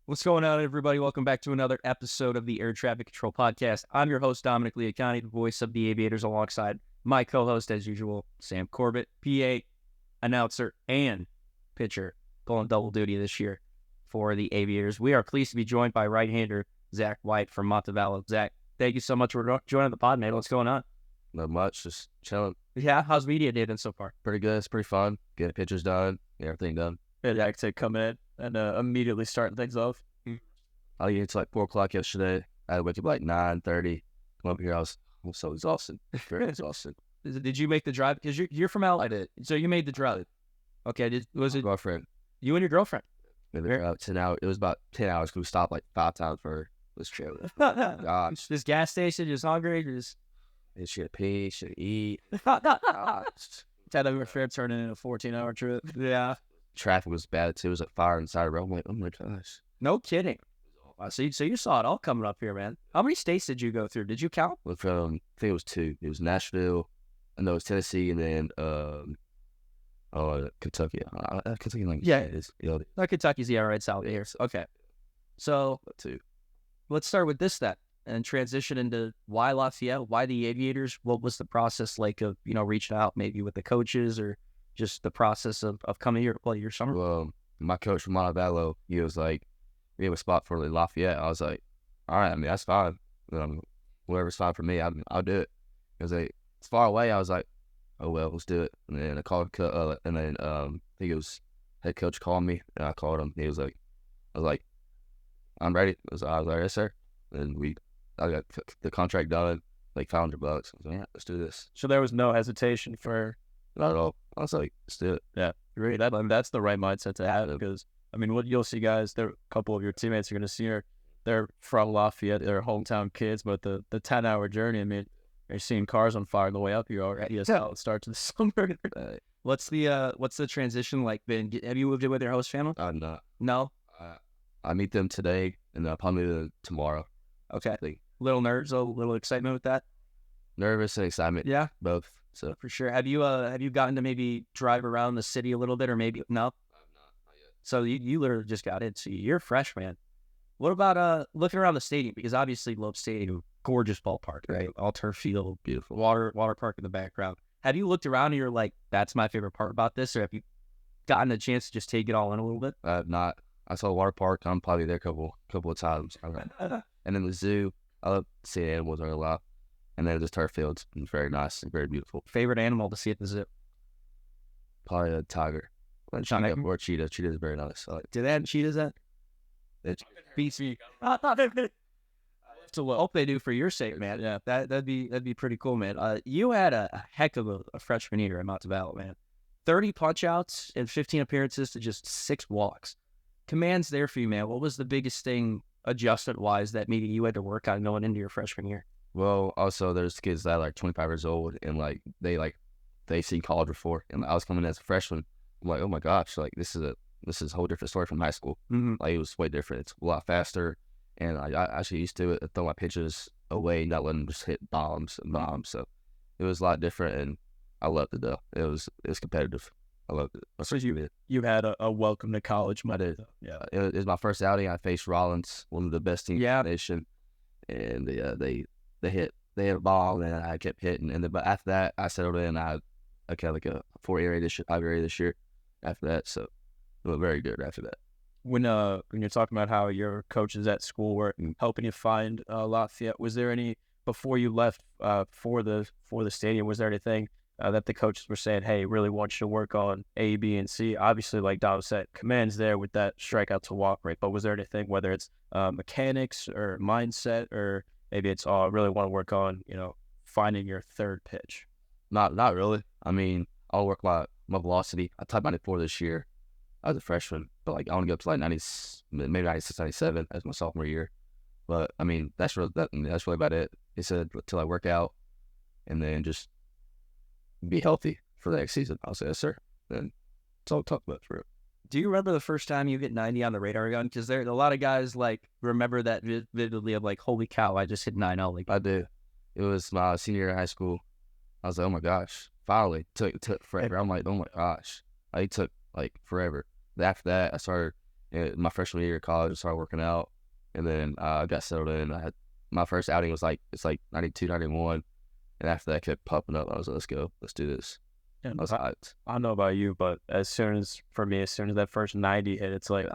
What's going on, everybody? Welcome back to another episode of the Air Traffic Control Podcast. I'm your host, Dominic Leacani, the voice of the Aviators, alongside my co-host, as usual, Sam Corbett, PA, announcer, and pitcher, pulling double duty this year for the Aviators. We are pleased to be joined by right-hander Zach Wyatt from Montevallo. Zach, thank you so much for joining the pod, man. What's going on? Not much, just chilling. Yeah, how's media day been so far? Pretty good. It's pretty fun. Getting pictures done, get everything done. Yeah, I'd say come in and immediately starting things off. I get to like 4 o'clock yesterday. I had to wake up like 9:30. Come up here, I was so exhausted. Very exhausted. Did you make the drive? Because you're from LA. I did. So you made the drive. Okay, was My it girlfriend. you and your girlfriend? Made the drive 10 hours. It was about 10 hours because we stopped like 5 times for this trip. Gosh. This gas station, just hungry, just And she had to pee, she had to eat. 10-hour trip turning into a 14-hour trip. Yeah. Traffic was bad too. It was like fire inside the road. I'm like, oh my gosh. No kidding. Wow, so you saw it all coming up here, man. How many states did you go through? Did you count? Went from, I think it was 2. It was Nashville, and it was Tennessee, and then Kentucky. Kentucky, like is No, Kentucky's right south here. Okay. So 2. let's start with this then and transition into why Lafayette, why the Aviators. What was the process like of, reaching out maybe with the coaches or just the process of coming here to play your summer? Well, my coach from Montevallo, he was like, we have a spot for Lafayette. I was like, all right, I mean, that's fine. Whatever's fine for me, I'll do it. Because it's far away. I was like, oh, well, let's do it. And then I called, I think it was head coach called me, and I called him. I was like, I'm ready. I was like, yes, sir. And I got the contract done, like $500. I was like, yeah, let's do this. So there was no hesitation for... Not at all. I was like, let's do it. Yeah, great. That's the right mindset to have because, I mean, what you'll see, guys, a couple of your teammates are going to see they're from Lafayette, they're hometown kids, but the 10-hour journey, I mean, you're seeing cars on fire on the way up here already. It's how it starts in the summer. What's the transition like been? Have you moved in with your host family? I'm not. No? I meet them today, and I'll probably meet them tomorrow. Okay. Little nerves, a little excitement with that? Nervous and excitement. Yeah. Both. So For sure. Have you gotten to maybe drive around the city a little bit or maybe no? I'm not yet. So you literally just got in. So you're fresh, man. What about looking around the stadium? Because obviously Loeb Stadium, gorgeous ballpark, right? All turf field, Beautiful. water park in the background. Have you looked around and you're like, that's my favorite part about this? Or have you gotten a chance to just take it all in a little bit? I have not. I saw water park. I'm probably there a couple of times. And then the zoo. I love seeing animals there a lot. And then the turf fields, very nice and very beautiful. Favorite animal to see at the zoo? Probably a tiger. Tiger? Or a cheetah. Cheetah is very nice. I like Do they have cheetahs at? it. BC. So hope they do for your sake, man. Yeah, that'd be pretty cool, man. You had a heck of a freshman year at Montevallo, man. 30 punch outs and 15 appearances to just 6 walks. Command's there for you, man. What was the biggest thing adjustment wise that maybe you had to work on going into your freshman year? Well, also there's kids that are like 25 years old and they've seen college before. And I was coming as a freshman. I'm like, oh my gosh, like this is a whole different story from high school. Mm-hmm. Like it was way different. It's a lot faster. And I actually used to throw my pitches away, not letting them just hit bombs and bombs. So it was a lot different, and I loved it though. It was competitive. I loved it. So you had a welcome to college. I did. Yeah. It was my first outing. I faced Rollins, one of the best teams in the nation, and they hit a ball, and I kept hitting. And then, but after that, I settled in. I got like a 5 area this year. After that, so it was very good after that. When you're talking about how your coaches at school were helping you find Lafayette, was there any before you left for the stadium? Was there anything that the coaches were saying, hey, really want you to work on A, B, and C? Obviously, like Dom said, Command's there with that strikeout to walk rate. But was there anything, whether it's mechanics or mindset, or maybe it's really want to work on finding your third pitch? Not really. I mean, I'll work my velocity. I typed 94 this year. I was a freshman, but like I want to get up to like 90, maybe 96, 97 as my sophomore year. But I mean, that's really about it. He said until I work out, and then just be healthy for the next season. I'll say yes, sir. Then that's all I'll talk about for it. Do you remember the first time you hit 90 on the radar gun? Because there a lot of guys like remember that vividly of like, holy cow, I just hit 9-0. Like I do. It was my senior year in high school. I was like, oh my gosh, finally. It took forever. I'm like, oh my gosh. It took like forever. After that, I started my freshman year of college, I started working out, and then I got settled in. I had my first outing was like 92, 91, and after that I kept popping up. I was like, let's go, let's do this. And I was hyped. I don't know about you, but as soon as that first 90 hit, it's like,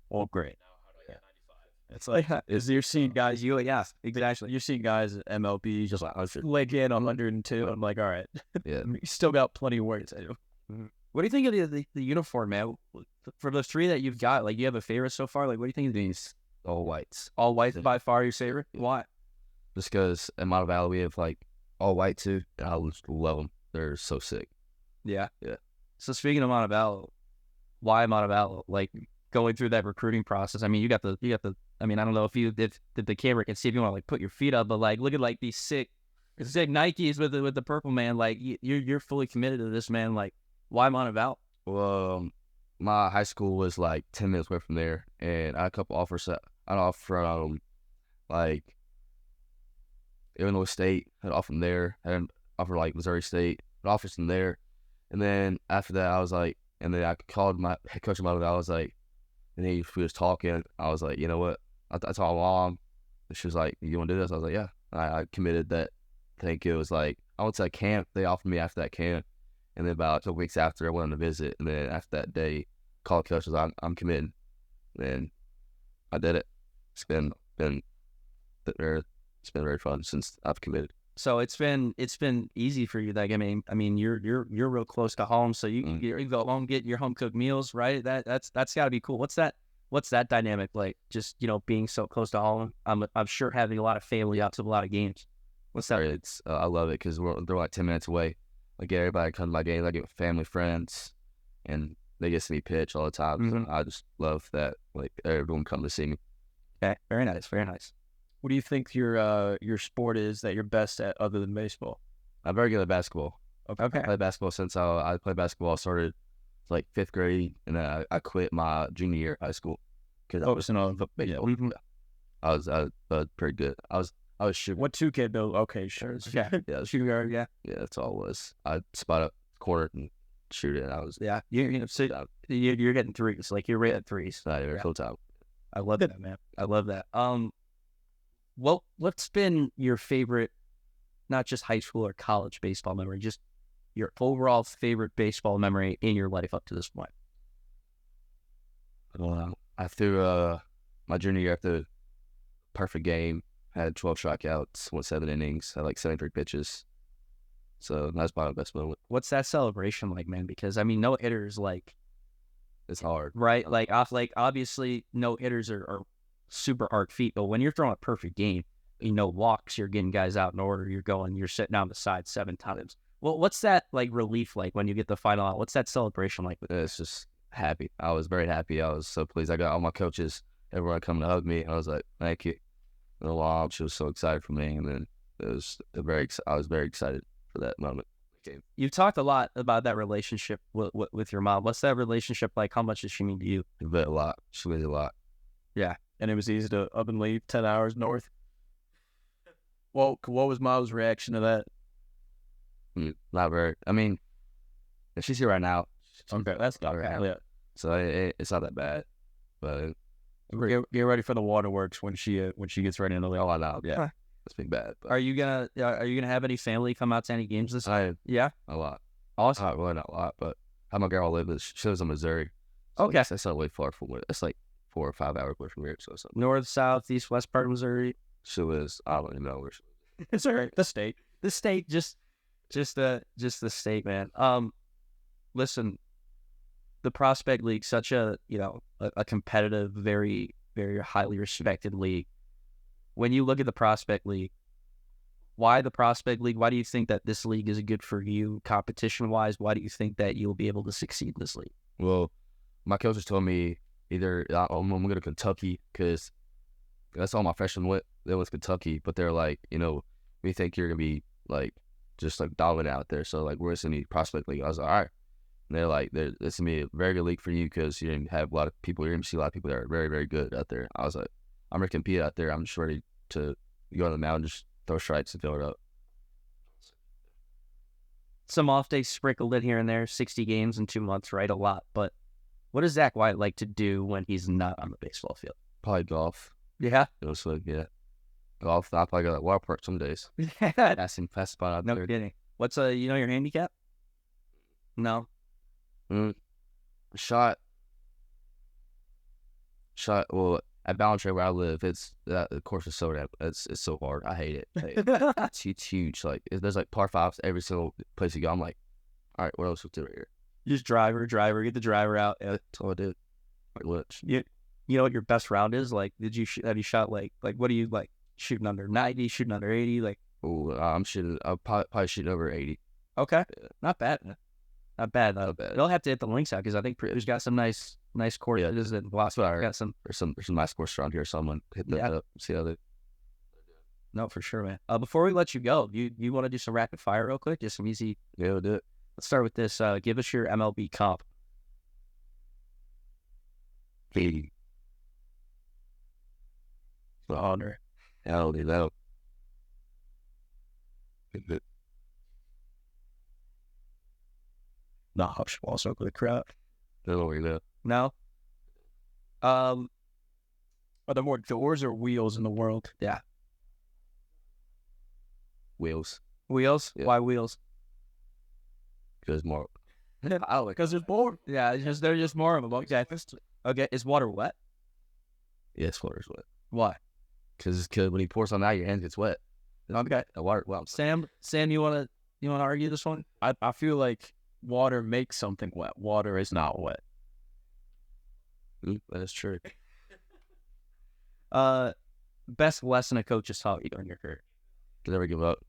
well, great. Now how do I get 95? It's like, you're seeing guys, Exactly. you're seeing guys at MLB just Like, leg in 102. I'm like, all right, yeah. you still got plenty of work to do. What do you think of the uniform, man? For the three that you've got, like, you have a favorite so far? Like, what do you think of these? All whites. All white by far your favorite? Yeah. Why? Just because in Montevallo we have like all white too, and I just love them. They're so sick. Yeah. Yeah. So speaking of Montevallo, why Montevallo? Like, going through that recruiting process. I mean, you got the. I mean, I don't know if the camera can see if you want to like put your feet up, but like, look at like these sick Nikes with the purple, man. Like, you're fully committed to this, man. Like, why Montevallo? Well, my high school was like 10 minutes away from there, and I had a couple offers. I'd offer like Illinois State, had an offer from there, had an offer like Missouri State, had offers from there, and then after that I was like, and then I called my head coach about it. I was like, and he was talking. I was like, you know what? I told my mom, and she was like, you want to do this? I was like, yeah. I committed that. I think it was like I went to a camp. They offered me after that camp, and then about 2 weeks after I went on a visit, and then after that day, called coach was I'm committed, and I did it. It's been very fun since I've committed. So it's been easy for you. Like, I mean, you're real close to home, so you go home, get your home cooked meals, right? That's got to be cool. What's that dynamic like? Just, being so close to home. I'm sure having a lot of family out to a lot of games. What's that? It's I love it because they're like 10 minutes away. I get everybody come to my games. I get family, friends, and they get to see me pitch all the time. Mm-hmm. So I just love that. Like everyone come to see me. Okay, very nice, very nice. What do you think your sport is that you're best at other than baseball? I'm very good at basketball. Okay. I played basketball since I played basketball. I started like 5th grade, and then I quit my junior year of high school because I was I was pretty good. I was shooting. What 2K build? Okay, sure. Yeah, Yeah, shooting guard. Yeah, that's all it was. I spot up corner and shoot it. And I was so you're getting threes. Like, you're right at threes. full time. I love that, man. I love that. Well, what's been your favorite, not just high school or college baseball memory, just your overall favorite baseball memory in your life up to this point? I threw my junior year after a perfect game. Had 12 strikeouts, went 7 innings, had like 73 pitches. So that's probably my best moment. What's that celebration like, man? Because I mean, no hitters, like, it's hard, right? Like obviously no hitters are super hard feat, but when you're throwing a perfect game, walks, you're getting guys out in order, you're sitting down the side 7 times. Well, what's that like relief like when you get the final out? What's that celebration like? It's just happy. I was very happy. I was so pleased. I got all my coaches, everyone coming to hug me. I was like, thank you. And the mom, she was so excited for me, and then I was very excited for that moment. You've talked a lot about that relationship with your mom. What's that relationship like? How much does she mean to you? A lot. She means a lot. Yeah. And it was easy to up and leave 10 hours north. Well, what was Mom's reaction to that? Not very. I mean, she's here right now. Okay, that's not right bad. now. Yeah. So it's not that bad. But Get ready for the waterworks when she gets ready in the league. I know. Yeah, it's been bad. But Are you gonna have any family come out to any games this? Yeah, a lot. awesome. Not really, not a lot, but how my girl lives, she lives in Missouri. So Okay. That's not way far from where. It's like 4 or 5 hours away from here. So something. North, south, east, west part of Missouri. She lives. I don't even know where she lives. It's all right. The state. The state, just the state, man. Listen, the Prospect League, such a a competitive, very, very highly respected league. When you look at the Prospect League, why the Prospect League? Why do you think that this league is good for you competition wise? Why do you think that you'll be able to succeed in this league? Well, my coaches told me either I'm going to go to Kentucky because that's all my freshmen went. They went to Kentucky, but they're like, we think you're going to be like just like dominant out there. So like we're in the Prospect League. I was like, all right. And they're like, this is going to be a very good league for you because you didn't have a lot of people. You're going to see a lot of people that are very, very good out there. I was like, I'm going to compete out there. I'm just ready to go on the mound, just throw strikes and fill it up. Some off days sprinkled in here and there, 60 games in 2 months, right? A lot. But What does Zach Wyatt like to do when he's not on the baseball field? Probably golf. Yeah. It was like, yeah. Golf. I'll probably go to water park some days. That's him fast spot out No there. kidding. What's you know your handicap? No. Shot. Well, at Balance where I live, it's the course is so it's so hard. I hate it. It's huge. Like there's like par fives every single place you go. I'm like, all right, what else we do right here? Just driver, get the driver out. That's all I did. Like what? You know what your best round is? Like, have you shot like what do you like shooting under 90, shooting under 80? Like, Oh, I'm probably shooting over 80. okay, not bad. Not bad. Not bad. They'll have to hit the links out because I think Purdue's got some nice courses and lots of got some. There's some nice courses around here. Someone hit that up. See how they. No, for sure, man. Before we let you go, you want to do some rapid fire real quick? Just some easy. Yeah, we'll do it. Let's start with this. Give us your MLB comp. 80. The honor. Hell, that. No, also for the crowd. That'll work out. No. Are there more doors or wheels in the world? Yeah. Wheels. Wheels? Yeah. Why wheels? Because more. Because there's more. Yeah, there's just more of them. Okay. Okay. Is water wet? Yes, water's wet. Why? Because when he pours on that, your hand gets wet. Okay. The water. Well, Sam, you wanna argue this one? I feel like water makes something wet. Water is not wet. That's true. Best lesson a coach has taught you during your career? Never give up.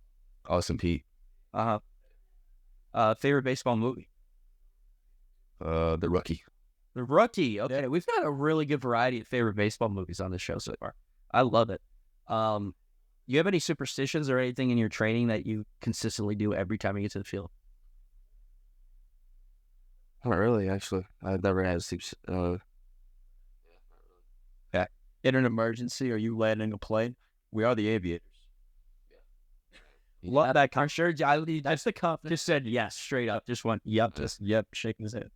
Always compete. Favorite baseball movie? The Rookie. The Rookie. Okay, we've got a really good variety of favorite baseball movies on this show so far. I love it. You have any superstitions or anything in your training that you consistently do every time you get to the field? Not really, actually. I've never had In an emergency, are you landing a plane? We are the aviators. Love that. I'm sure that's the cup. Just said yes, straight up. Just went yep. Just yep, shaking his head.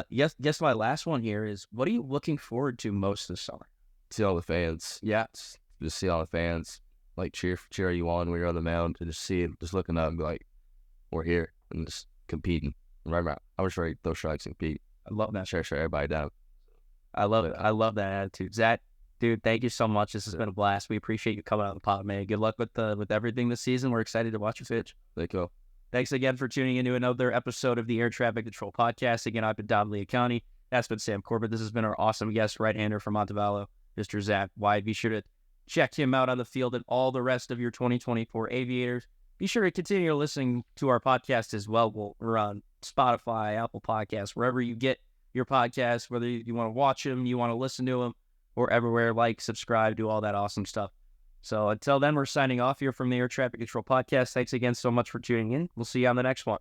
Yes. Guess my last one here is, what are you looking forward to most this summer? see all the fans. Yeah. Just see all the fans like cheer you on when you're on the mound, and just see it, just looking up and be like, we're here and just competing. Right. I was ready to throw strikes and compete. I love that. Shut everybody down. I love it. I love that attitude. Zach, dude, thank you so much. This has been a blast. We appreciate you coming on the pod, man. Good luck with everything this season. We're excited to watch you pitch. Thank you. Thanks again for tuning into another episode of the Air Traffic Control Podcast. Again, I've been Don Leocounty. That's been Sam Corbett. This has been our awesome guest, right-hander from Montevallo, Mr. Zach Wyatt. Be sure to check him out on the field and all the rest of your 2024 Aviators. Be sure to continue listening to our podcast as well. We're on Spotify, Apple Podcasts, wherever you get your podcasts, whether you want to watch them, you want to listen to them, or everywhere. Like, subscribe, do all that awesome stuff. So until then, we're signing off here from the Air Traffic Control Podcast. Thanks again so much for tuning in. We'll see you on the next one.